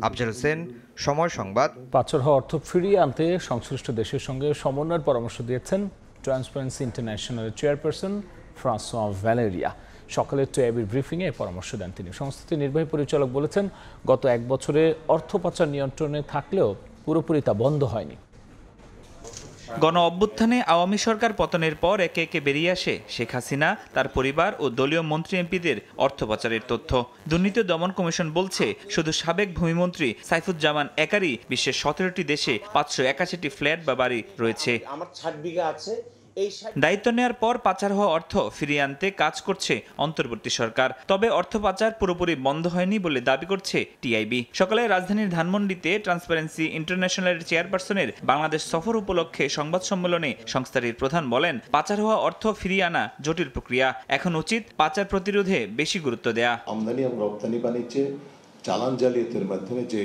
আফজাল হোসেন, সময় সংবাদ।
পাচার হওয়া অর্থ ফিরিয়ে আনতে সংশ্লিষ্ট দেশের সঙ্গে সমন্বয়ের পরামর্শ দিয়েছেন ট্রান্সপারেন্সি ইন্টারন্যাশনালের চেয়ারপারসন ফ্রান্সোয়া ভ্যালেরিয়া। সকালে টিআইবির ব্রিফিংয়ে পরামর্শ দেন তিনি। সংস্থাটির নির্বাহী পরিচালক বলেছেন, গত 1 বছরে অর্থ পাচার নিয়ন্ত্রণে থাকলেও পুরোপুরি তা বন্ধ হয়নি।
গণ অভ্যুত্থানে আওয়ামী সরকার পতনের পর একে একে বেরিয়ে আসে শেখ হাসিনা, তার পরিবার ও দলীয় মন্ত্রী এমপিদের অর্থ পাচারের তথ্য। দুর্নীতি দমন কমিশন বলছে, শুধু সাবেক ভূমিমন্ত্রী সাইফুজ্জামান একারই বিশ্বের 17টি দেশে 581টি ফ্ল্যাট বা বাড়ি রয়েছে।
আমার 60 বিঘা আছে।
দায়িত্ব নেওয়ার পর পাচার হওয়া অর্থ ফিরিয়ে আনতে কাজ করছে অন্তর্বর্তী সরকার। তবে অর্থ পাচার পুরোপুরি বন্ধ হয়নি বলে দাবি করছে টিআইবি। সকালে রাজধানীর ধানমন্ডিতে ট্রান্সপারেন্সি ইন্টারন্যাশনালের চেয়ারপারসনের বাংলাদেশ সফর উপলক্ষে সংবাদ সম্মেলনে সংস্থাটির প্রধান বলেন, পাচার হওয়া অর্থ ফিরিয়ে আনা জটিল প্রক্রিয়া, এখন উচিত পাচার প্রতিরোধে বেশি গুরুত্ব দেয়া।
আমদানি এবং রপ্তানি বাণিজ্যে চালান জালিয়াতির মাধ্যমে যে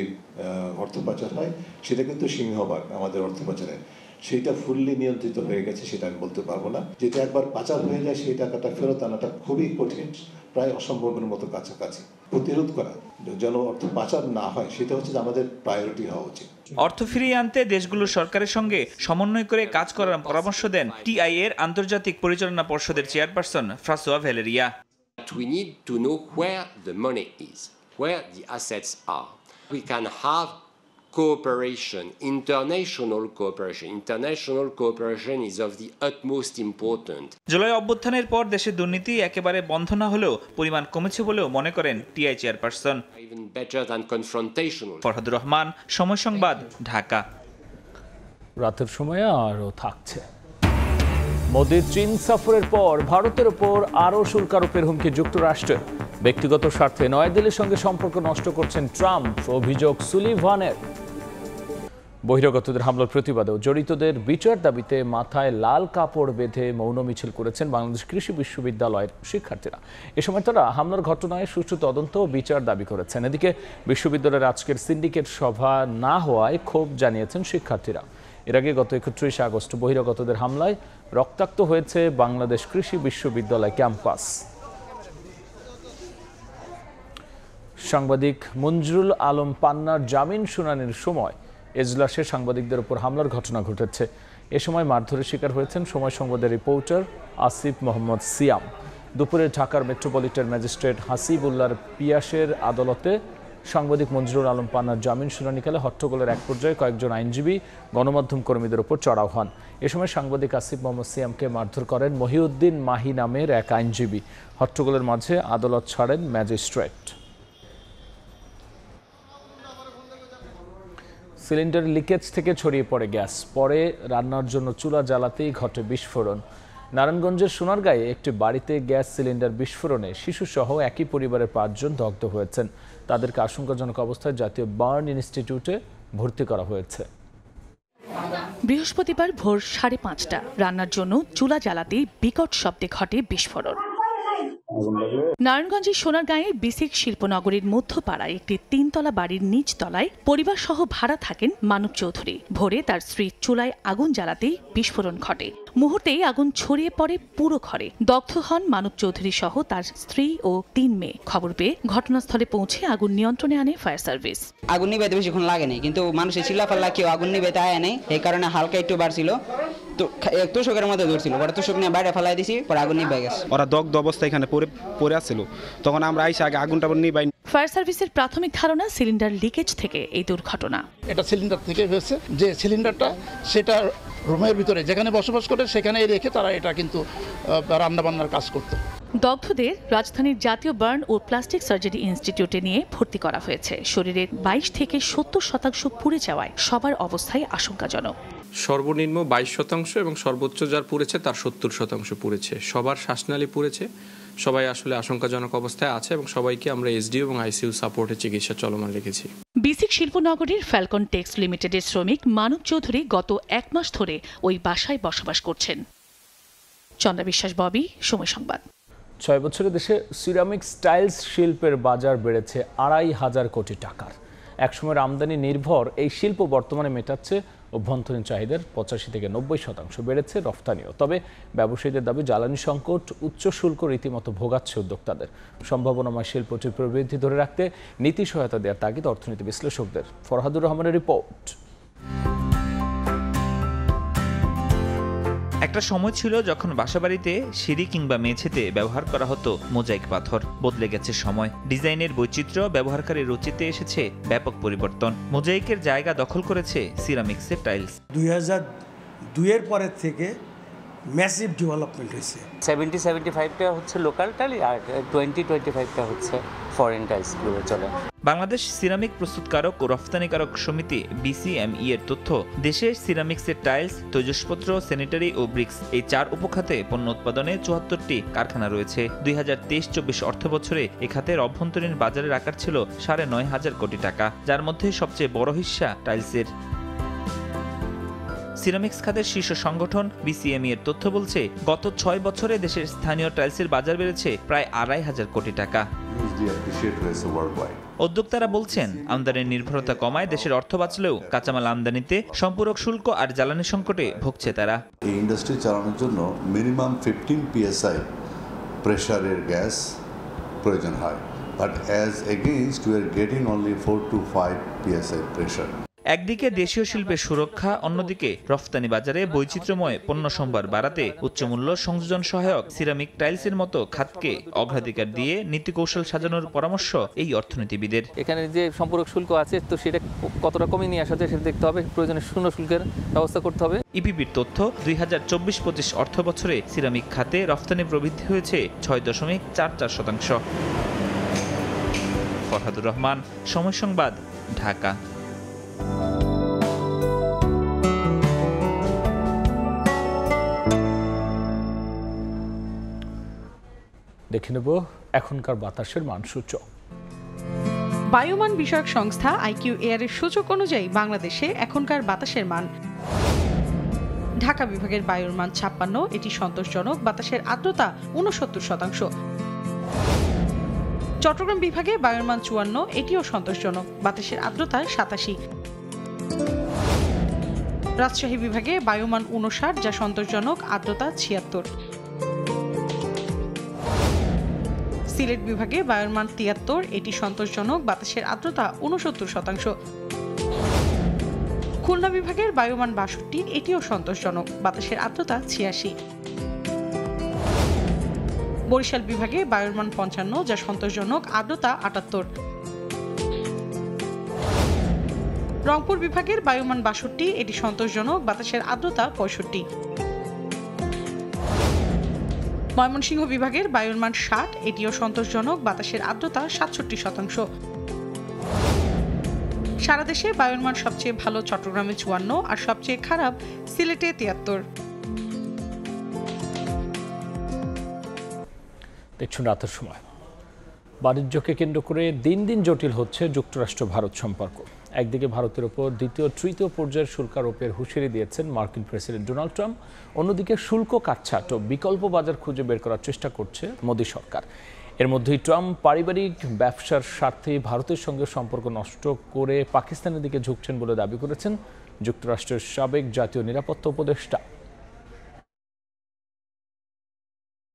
অর্থ পাচার হয় সেটা কিন্তু সিংহভাগ আমাদের অর্থ পাচারের, সেটা ফুললি নিয়ন্ত্রিত হয়ে গেছে সেটা আমি বলতে পারবো না। যেটা একবার পাচার হয়ে যায় সেই টাকাটা ফেরত আনাটা খুবই কঠিন, প্রায় অসম্ভবের মতো কাছাকাছি। প্রতিরোধ করা যেন অর্থ পাচার না হয় সেটা হচ্ছে আমাদের প্রায়োরিটি হওয়া উচিত।
অর্থ ফিরিয়ে আনতে দেশগুলোর সরকারের সঙ্গে সমন্বয় করে কাজ করার পরামর্শ দেন টিআই এর আন্তর্জাতিক পরিচালনা পর্ষদের chairperson François Valyria.
We need to know where the money is, where the assets are. We can have cooperation, international cooperation. International cooperation is of the utmost important.
July অভ্যুত্থানের পর দেশে দুর্নীতি একেবারে বন্ধ না হলেও পরিমাণ কমেছে বলেও মনে করেন TI chairperson.
Even better than confrontational.
Farhadur Rahman, Somoy Sangbad, Dhaka.
রাতের সময়ে আরও থাকছে। মোদির চীন সফরের পর ভারতের ওপর আরও শুল্ক আরোপের হুমকি যুক্তরাষ্ট্রের। ব্যক্তিগত স্বার্থে নয়াদিল্লির সঙ্গে সম্পর্ক নষ্ট করছেন ট্রাম্প, অভিযোগ সুলিভানের। বহিরাগতদের হামলার প্রতিবাদেও জড়িতদের বিচার দাবিতে মাথায় লাল কাপড় বেঁধে মৌন মিছিল করেছেন বাংলাদেশ কৃষি বিশ্ববিদ্যালয়ের শিক্ষার্থীরা। এ সময় তারা হামলার ঘটনায় সুষ্ঠু তদন্ত ও বিচার দাবি করেছেন। এদিকে বিশ্ববিদ্যালয়ের আজকের সিন্ডিকেট সভা না হওয়ায় ক্ষোভ জানিয়েছেন শিক্ষার্থীরা। এর আগে গত 31 আগস্ট বহিরাগতদের হামলায় রক্তাক্ত হয়েছে বাংলাদেশ কৃষি বিশ্ববিদ্যালয় ক্যাম্পাস। সাংবাদিক মঞ্জুরুল আলম পান্নার জামিন শুনানির সময় এজলাসে সাংবাদিকদের উপর হামলার ঘটনা ঘটেছে। এ সময় মারধরের শিকার হয়েছেন সময় সংবাদের রিপোর্টার আসিফ মোহাম্মদ সিয়াম। দুপুরে ঢাকার মেট্রোপলিটন ম্যাজিস্ট্রেট হাসিবুল্লাহর পিয়াসের আদালতে সাংবাদিক মঞ্জুরুল আলম পান্নার জামিন শুনানিকালে হট্টগোলের এক পর্যায়ে কয়েকজন আইনজীবী গণমাধ্যম কর্মীদের উপর চড়াও হন। এ সময় সাংবাদিক আসিফ মোহাম্মদ সিয়ামকে মারধর করেন মহিউদ্দিন মাহি নামের এক আইনজীবী। হট্টগোলের মাঝে আদালত ছাড়েন ম্যাজিস্ট্রেট। সিলিন্ডার লিকেজ থেকে ছড়িয়ে পড়ে গ্যাস, পরে রান্নার জন্য চুলা জ্বালাতেই ঘটে বিস্ফোরণ। নারায়ণগঞ্জের সোনারগাঁয়ে একটি বাড়িতে গ্যাস সিলিন্ডার বিস্ফোরণে শিশুসহ একই পরিবারের 5 জন দগ্ধ হয়েছেন। তাদেরকে আশঙ্কাজনক অবস্থায় জাতীয় বার্ন ইনস্টিটিউটে ভর্তি করা হয়েছে।
বৃহস্পতিবার ভোর 5:30 রান্নার জন্য চুলা জ্বালাতেই বিকট শব্দে ঘটে বিস্ফোরণ। নারায়ণগঞ্জের সোনারগাঁয়ের বিসিক শিল্পনগরীর মধ্যপাড়ায় একটি 3তলা বাড়ির নিচ তলায় পরিবার সহ ভাড়া থাকেন মানব চৌধুরী। ভোরে তার স্ত্রী চুলায় আগুন জ্বালাতেই বিস্ফোরণ ঘটে। মুহূর্তেই আগুন ছড়িয়ে পড়ে পুরো ঘরে। দগ্ধ হন মানব চৌধুরী সহ তার স্ত্রী ও 3 মেয়ে। খবর পেয়ে ঘটনাস্থলে পৌঁছে আগুন নিয়ন্ত্রণে আনে ফায়ার সার্ভিস।
আগুন নিভাইতে বেশিক্ষণ লাগেনি, কিন্তু মানুষের চিল্লাফাল্লা কেউ আগুন নিভাইতে আয় নেই, এই কারণে হালকা একটু বাড়ছিল। তোষকের মধ্যে ধরছিল, পরে তোষক নিয়ে বাইরে ফেলাই দিছি, পরে আগুন নিভে গেছে। ওরা দগ্ধ অবস্থায় এখানে পড়ে আসছিল, তখন আমরা আইসা আগে আগুনটা নিভাই।
ফায়ার সার্ভিসের প্রাথমিক ধারণা সিলিন্ডার লিকেজ থেকে এই দুর্ঘটনা।
এটা সিলিন্ডার থেকে হয়েছে, যে সিলিন্ডারটা সেটা রুমের ভিতরে যেখানে বসবাস করে সেখানে রেখে তারা এটা কিন্তু রান্নাবান্নার কাজ করত।
দগ্ধদের রাজধানীর জাতীয় বার্ন ও প্লাস্টিক সার্জারি ইনস্টিটিউটে নিয়ে ভর্তি করা হয়েছে। শরীরের 22 থেকে 70% পুড়ে যাওয়ায় সবার অবস্থায় আশঙ্কাজনক।
সর্বনিম্ন 22% এবং সর্বোচ্চ যার পুড়েছে তার 70% পুড়েছে। সবার শ্বাসনালী পুড়েছে, সবাই আসলে আশঙ্কাজনক অবস্থায় আছে এবং সবাইকে আমরা এসডিও এবং আইসিইউ সাপোর্টে চিকিৎসা চলমান রেখেছি।
বিসিক শিল্পনগরীর ফ্যালকন টেক্স লিমিটেডের শ্রমিক মানব চৌধুরী গত 1 মাস ধরে ওই বাসায় বসবাস করছেন। চন্দ্রা বিশ্বাস, ববি, সময় সংবাদ।
6 বছরে দেশে সিরামিক টাইলস শিল্পের বাজার বেড়েছে 2,500 কোটি টাকার। একসময়ের আমদানি নির্ভর এই শিল্প বর্তমানে মেটাচ্ছে অভ্যন্তরীণ চাহিদার 85 থেকে 90% বেড়েছে রফতানিও। তবে ব্যবসায়ীদের দাবি জ্বালানি সংকট, উচ্চ শুল্ক রীতিমতো ভোগাচ্ছে উদ্যোক্তাদের। সম্ভাবনাময় শিল্পটির প্রবৃদ্ধি ধরে রাখতে নীতি সহায়তা দেওয়ার তাগিদ অর্থনীতি বিশ্লেষকদের। ফরহাদুর রহমানের রিপোর্ট।
একটা সময় ছিল যখন বাসাবাড়িতে সিঁড়ি কিংবা মেঝেতে ব্যবহার করা হতো মোজাইক পাথর। বদলে গেছে সময়, ডিজাইনের বৈচিত্র্য, ব্যবহারকারীর রুচিতে এসেছে ব্যাপক পরিবর্তন। মোজাইকের জায়গা দখল করেছে সিরামিক্সের টাইলস।
2-এর পরের থেকে ম্যাসিভ ডেভেলপমেন্ট হয়েছে।
70-75টা হচ্ছে লোকাল টাইল আর 20-25টা হচ্ছে ফরেন টাইলসগুলো চলে।
বাংলাদেশ সিরামিক প্রস্তুতকারক ও রফতানিকারক সমিতি BCME এর তথ্য, দেশে সিরামিক্সের টাইলস, তৈজসপত্র, স্যানিটারি ও ব্রিক্স এই 4 উপখাতে পণ্য উৎপাদনে 74টি কারখানা রয়েছে। 2023-24 অর্থবছরে এ খাতের অভ্যন্তরীণ বাজারের আকার ছিল 9,500 কোটি টাকা, যার মধ্যে সবচেয়ে বড় হিস্সা টাইলসের। সিরামিক্স খাতের শীর্ষ সংগঠন BCME এর তথ্য বলছে, গত 6 বছরে দেশের স্থানীয় টাইলসের বাজার বেড়েছে প্রায় 2,500 কোটি টাকা। উদ্যোক্তারা বলছেন, আমদানির নির্ভরতা কমায় দেশের অর্থ বাঁচলেও কাঁচামাল আমদানিতে সম্পূরক শুল্ক আর জ্বালানি সংকটে ভুগছে তারা।
এই ইন্ডাস্ট্রি চালানোর জন্য মিনিমাম 15 PSI প্রেসারের গ্যাস প্রয়োজন হয়, but as against we are getting only 4 to 5 PSI pressure.
একদিকে দেশীয় শিল্পের সুরক্ষা, অন্যদিকে রফতানি বাজারে বৈচিত্র্যময় পণ্য সম্ভার বাড়াতে উচ্চমূল্য সংযোজন সহায়ক সিরামিক টাইলসের মতো খাতকে অগ্রাধিকার দিয়ে নীতিকৌশল সাজানোর পরামর্শ এই অর্থনীতিবিদের।
এখানে যে সম্পূরক শুল্ক আছে, তো সেটা কতটা কমিয়ে নিয়ে আসা যায় সেটা দেখতে হবে, প্রয়োজনে শূন্য শুল্কের ব্যবস্থা করতে হবে।
ইপিবির তথ্য, 2024-25 অর্থ বছরে সিরামিক খাতে রফতানি প্রবৃদ্ধি হয়েছে 6.44%। ফরহাদুর রহমান, সময় সংবাদ, ঢাকা।
দেখে নেব এখনকার বাতাসের মানসূচক।
বায়ুমান বিষয়ক সংস্থা IQ এয়ারের সূচক অনুযায়ী বাংলাদেশে এখনকার বাতাসের মান: ঢাকা বিভাগের বায়ুর মান 56, এটি সন্তোষজনক, বাতাসের আর্দ্রতা 69%। চট্টগ্রাম বিভাগে বায়ুর মান 54, এটিও সন্তোষজনক, বাতাসের আর্দ্রতা 87। রাজশাহী বিভাগে বায়ুমান 59, যা সন্তোষজনক, আর্দ্রতা 76। সিলেট বিভাগে বায়ুর মান 73, এটি সন্তোষজনক, বাতাসের আর্দ্রতা 69%। খুলনা বিভাগের বায়ুমান 62, এটিও সন্তোষজনক, বাতাসের আর্দ্রতা 86। বরিশাল বিভাগে বায়ুর মান 55, যা সন্তোষজনক, আর্দ্রতা 78। রংপুর বিভাগের বায়ুমান 62, এটি সন্তোষজনক, বাতাসের আর্দ্রতা 65। ময়মনসিংহ বিভাগের বায়ুর মান 60, এটিও সন্তোষজনক, বাতাসের আর্দ্রতা 67%। সারা দেশে বায়ুর মান সবচেয়ে ভালো চট্টগ্রামে 54 আর সবচেয়ে খারাপ সিলেটে 73।
দেখুন রাতের সময় বাণিজ্যকে কেন্দ্র করে দিন দিন জটিল হচ্ছে যুক্তরাষ্ট্র ভারত সম্পর্ক। একদিকে ভারতের ওপর দ্বিতীয় তৃতীয় পর্যায়ের শুল্ক আরোপের হুঁশিয়ারি দিয়েছেন মার্কিন প্রেসিডেন্ট ডোনাল্ড ট্রাম্প, অন্যদিকে শুল্ক কাটছাঁট ও বিকল্প বাজার খুঁজে বের করার চেষ্টা করছে মোদী সরকার। এর মধ্যেই ট্রাম্প পারিবারিক ব্যবসার স্বার্থে ভারতের সঙ্গে সম্পর্ক নষ্ট করে পাকিস্তানের দিকে ঝুঁকছেন বলে দাবি করেছেন যুক্তরাষ্ট্রের সাবেক জাতীয় নিরাপত্তা উপদেষ্টা।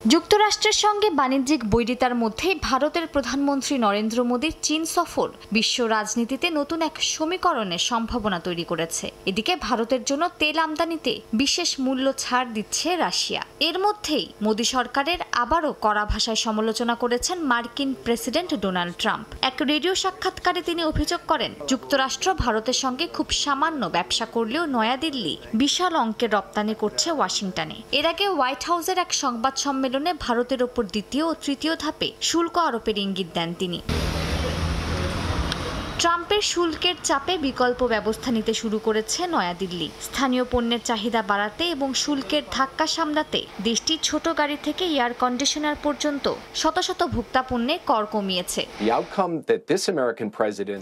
যুক্তরাষ্ট্রের সঙ্গে বাণিজ্যিক বৈরিতার মধ্যে ভারতের প্রধানমন্ত্রী নরেন্দ্র মোদীর চীন সফর বিশ্ব রাজনীতিতে নতুন এক সমীকরণের সম্ভাবনা তৈরি করেছে। এদিকে ভারতের জন্য তেল আমদানিতে বিশেষ মূল্য ছাড় দিচ্ছে রাশিয়া। এর মধ্যেই মোদী সরকারের আবারও কড়া ভাষায় সমালোচনা করেছেন মার্কিন প্রেসিডেন্ট ডোনাল্ড ট্রাম্প। এক রেডিও সাক্ষাৎকারে তিনি অভিযোগ করেন, যুক্তরাষ্ট্র ভারতের সঙ্গে খুব সামান্য ব্যবসা করলেও নয়াদিল্লি বিশাল অঙ্কের রপ্তানি করছে ওয়াশিংটনে। এর আগে হোয়াইট হাউসের এক সংবাদ সম্মেলনে ভারতের ওপর দ্বিতীয় ও তৃতীয় ধাপে শুল্ক আরোপের ইঙ্গিত দেন তিনি। ট্রাম্পের শুল্কের চাপে বিকল্প ব্যবস্থা নিতে শুরু করেছে নয়াদিল্লি। স্থানীয় পণ্যের চাহিদা বাড়াতে এবং শুল্কের ধাক্কা সামলাতে দেশটি ছোট গাড়ি থেকে এয়ার কন্ডিশনার পর্যন্ত শত শত ভোক্তা পণ্যে কর কমিয়েছে।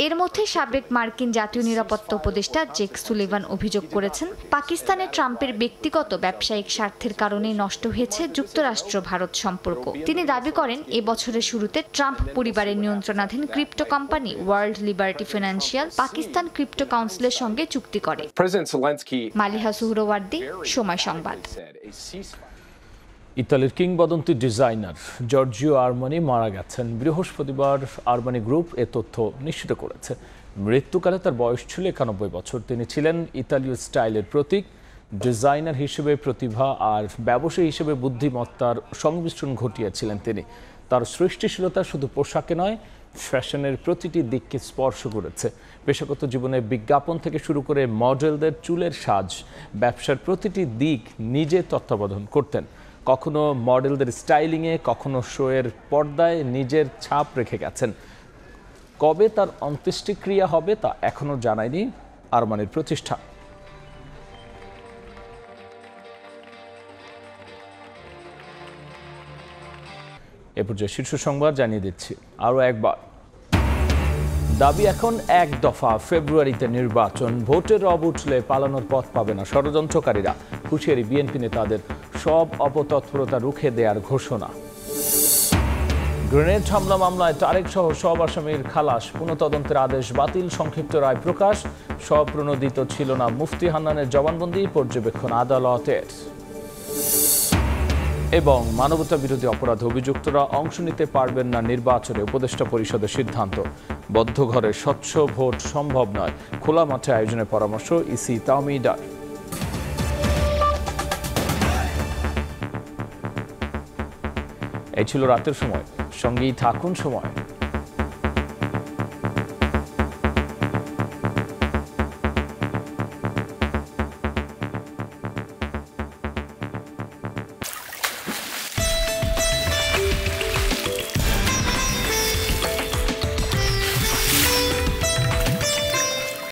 এর মধ্যে সাবেক মার্কিন জাতীয় নিরাপত্তা উপদেষ্টা জেক সুলিভান অভিযোগ করেছেন, পাকিস্তানে ট্রাম্পের ব্যক্তিগত ব্যবসায়িক স্বার্থের কারণে নষ্ট হয়েছে যুক্তরাষ্ট্র ভারত সম্পর্ক। তিনি দাবি করেন, এ বছরের শুরুতে ট্রাম্প পরিবারের নিয়ন্ত্রণাধীন crypto company World Liberty Financial Pakistan crypto কাউন্সিলের সঙ্গে চুক্তি করে। মালিহা সুহরওয়ার্দী, সময় সংবাদ।
ইতালির কিংবদন্তি ডিজাইনার জর্জিও আরমানি মারা গেছেন। বৃহস্পতিবার আরমানি গ্রুপ এ তথ্য নিশ্চিত করেছে। মৃত্যুকালে তার বয়স ছিল 91 বছর। তিনি ছিলেন ইতালীয় স্টাইলের প্রতীক। ডিজাইনার হিসেবে প্রতিভা আর ব্যবসায়ী হিসেবে বুদ্ধিমত্তার সংমিশ্রণ ঘটিয়েছিলেন তিনি। তার সৃষ্টিশীলতা শুধু পোশাকে নয়, ফ্যাশনের প্রতিটি দিককে স্পর্শ করেছে। পেশাগত জীবনে বিজ্ঞাপন থেকে শুরু করে মডেলদের চুলের সাজ, ব্যবসার প্রতিটি দিক নিজে তত্ত্বাবধান করতেন। কখনো মডেলদের স্টাইলিংয়ে, কখনো শোয়ের পর্দায় নিজের ছাপ রেখে গেছেন। কবে তার অন্ত্যেষ্টিক্রিয়া হবে তা এখনও জানায়নি আরমানির প্রতিষ্ঠান। এ পর্যায়ে শীর্ষ সংবাদ জানিয়ে দিচ্ছি আরও একবার। দাবি এখন এক দফা, ফেব্রুয়ারিতে নির্বাচন, ভোটের রব উঠলে পালানোর পথ পাবে না ষড়যন্ত্রকারীরা। হুঁশিয়ারি বিএনপি নেতাদের, সব অপতৎপরতা রুখে দেওয়ার ঘোষণা। গ্রেনেড হামলা মামলায় তারেক সহ সব আসামির খালাস, পুনঃতদন্তের আদেশ বাতিল, সংক্ষিপ্ত রায় প্রকাশ। স্বপ্রণোদিত ছিল না মুফতি হান্নানের জবানবন্দি, পর্যবেক্ষণ আদালতের। এবং মানবতা বিরোধী অপরাধ অভিযুক্তরা অংশ নিতে পারবেন না নির্বাচনে, উপদেষ্টা পরিষদের সিদ্ধান্ত। বদ্ধ ঘরে স্বচ্ছ ভোট সম্ভব নয়, খোলা মাঠে আয়োজনের পরামর্শ ইসি তাওমিদার। এই ছিল রাতের সময়, সঙ্গেই থাকুন সময়।